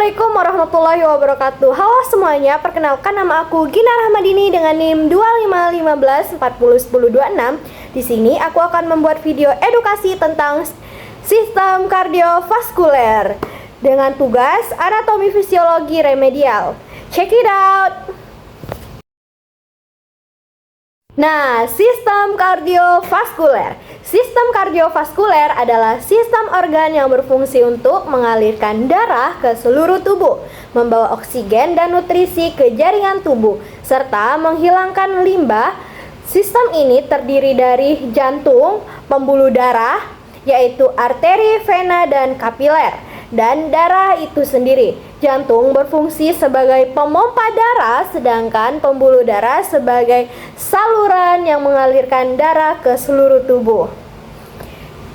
Assalamualaikum warahmatullahi wabarakatuh. Halo semuanya, perkenalkan nama aku Gina Rahmadini dengan NIM 2515401026. Di sini aku akan membuat video edukasi tentang sistem kardiovaskuler dengan tugas anatomi fisiologi remedial. Check it out. Nah, sistem kardiovaskuler. Sistem kardiovaskuler adalah sistem organ yang berfungsi untuk mengalirkan darah ke seluruh tubuh, membawa oksigen dan nutrisi ke jaringan tubuh, serta menghilangkan limbah. Sistem ini terdiri dari jantung, pembuluh darah, yaitu arteri, vena, dan kapiler, dan darah itu sendiri. Jantung berfungsi sebagai pemompa darah, sedangkan pembuluh darah sebagai saluran yang mengalirkan darah ke seluruh tubuh.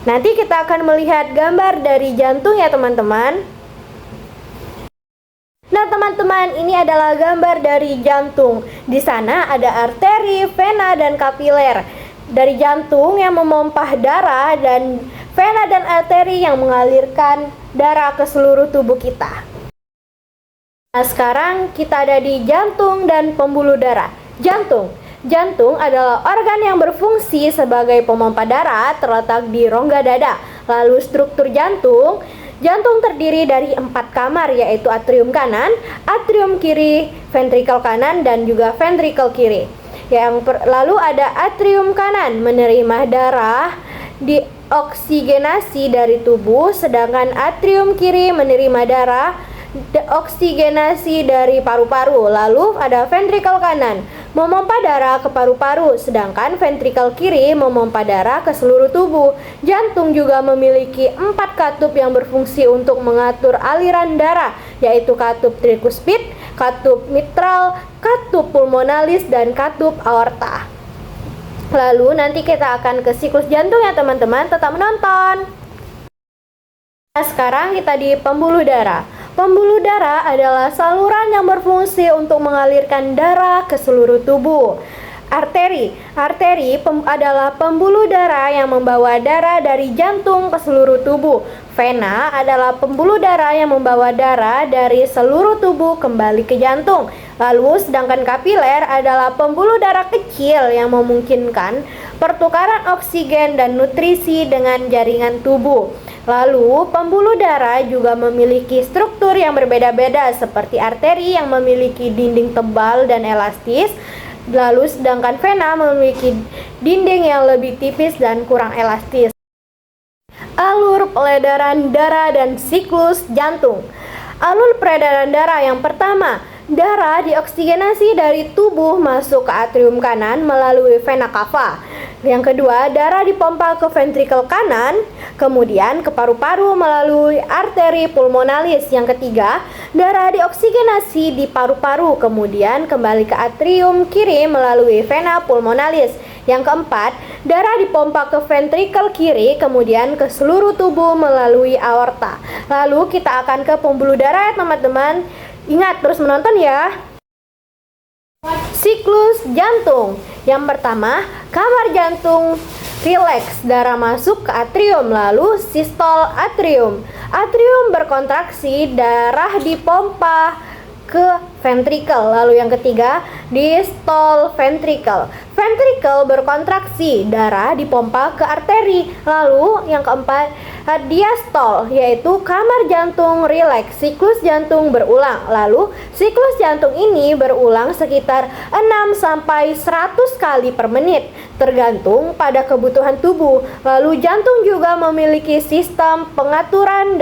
Nanti kita akan melihat gambar dari jantung ya teman-teman. Nah teman-teman, ini adalah gambar dari jantung. Di sana ada arteri, vena, dan kapiler. Dari jantung yang memompah darah dan vena dan arteri yang mengalirkan darah ke seluruh tubuh kita. Nah, sekarang kita ada di jantung dan pembuluh darah. Jantung adalah organ yang berfungsi sebagai pemompa darah, terletak di rongga dada. Lalu struktur jantung terdiri dari 4 kamar, yaitu atrium kanan, atrium kiri, ventrikel kanan, dan juga ventrikel kiri. Lalu ada atrium kanan menerima darah dioksigenasi dari tubuh, sedangkan atrium kiri menerima darah oksigenasi dari paru-paru. Lalu ada ventrikel kanan memompa darah ke paru-paru, sedangkan ventrikel kiri memompa darah ke seluruh tubuh. Jantung juga memiliki 4 katup yang berfungsi untuk mengatur aliran darah, yaitu katup trikuspid, katup mitral, katup pulmonalis, dan katup aorta. Lalu nanti kita akan ke siklus jantung ya teman-teman, tetap menonton. Nah, sekarang kita di pembuluh darah. Pembuluh darah adalah saluran yang berfungsi untuk mengalirkan darah ke seluruh tubuh. Arteri adalah pembuluh darah yang membawa darah dari jantung ke seluruh tubuh. Vena adalah pembuluh darah yang membawa darah dari seluruh tubuh kembali ke jantung. Lalu sedangkan kapiler adalah pembuluh darah kecil yang memungkinkan pertukaran oksigen dan nutrisi dengan jaringan tubuh. Lalu, pembuluh darah juga memiliki struktur yang berbeda-beda, seperti arteri yang memiliki dinding tebal dan elastis. Lalu, sedangkan vena memiliki dinding yang lebih tipis dan kurang elastis. Alur peredaran darah dan siklus jantung. Alur peredaran darah yang pertama, darah dioksigenasi dari tubuh masuk ke atrium kanan melalui vena cava. Yang kedua, darah dipompa ke ventrikel kanan, kemudian ke paru-paru melalui arteri pulmonalis. Yang ketiga, darah dioksigenasi di paru-paru, kemudian kembali ke atrium kiri melalui vena pulmonalis. Yang keempat, darah dipompa ke ventrikel kiri, kemudian ke seluruh tubuh melalui aorta. Lalu kita akan ke pembuluh darah ya teman-teman. Ingat terus menonton ya. Siklus jantung. Yang pertama, kamar jantung rileks, darah masuk ke atrium, lalu sistol atrium. Atrium berkontraksi, darah dipompa ke ventrikel. Lalu yang ketiga, diastol ventrikel. Ventrikel berkontraksi, darah dipompa ke arteri. Lalu yang keempat, diastol, yaitu kamar jantung rileks. Siklus jantung berulang. Lalu siklus jantung ini berulang sekitar 6 sampai 100 kali per menit, tergantung pada kebutuhan tubuh. Lalu jantung juga memiliki sistem pengaturan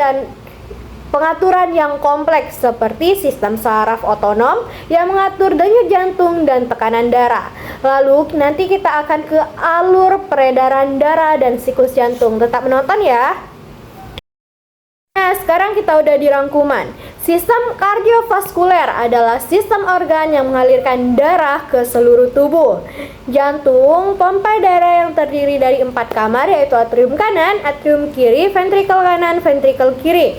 yang kompleks, seperti sistem saraf otonom yang mengatur denyut jantung dan tekanan darah. Lalu nanti kita akan ke alur peredaran darah dan siklus jantung. Tetap menonton ya. Nah, sekarang kita udah di rangkuman. Sistem kardiovaskuler adalah sistem organ yang mengalirkan darah ke seluruh tubuh. Jantung, pompa darah yang terdiri dari 4 kamar, yaitu atrium kanan, atrium kiri, ventrikel kanan, ventrikel kiri.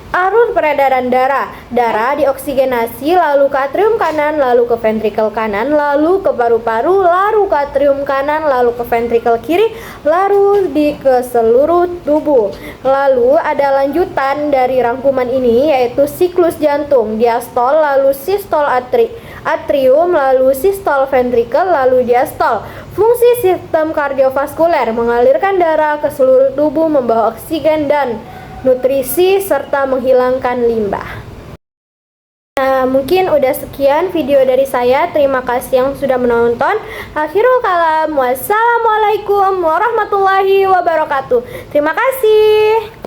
Arus peredaran darah. Darah dioksigenasi lalu ke atrium kanan, lalu ke ventrikel kanan, lalu ke paru-paru, lalu ke atrium kanan, lalu ke ventrikel kiri, lalu ke seluruh tubuh. Lalu ada lanjutan dari rangkuman ini yaitu siklus jantung, diastol, lalu sistol atrium, lalu sistol ventrikel, lalu diastol. Fungsi sistem kardiovaskuler mengalirkan darah ke seluruh tubuh, membawa oksigen dan nutrisi, serta menghilangkan limbah. Nah, mungkin udah sekian video dari saya. Terima kasih yang sudah menonton. Akhirul kalam. Wassalamualaikum warahmatullahi wabarakatuh. Terima kasih.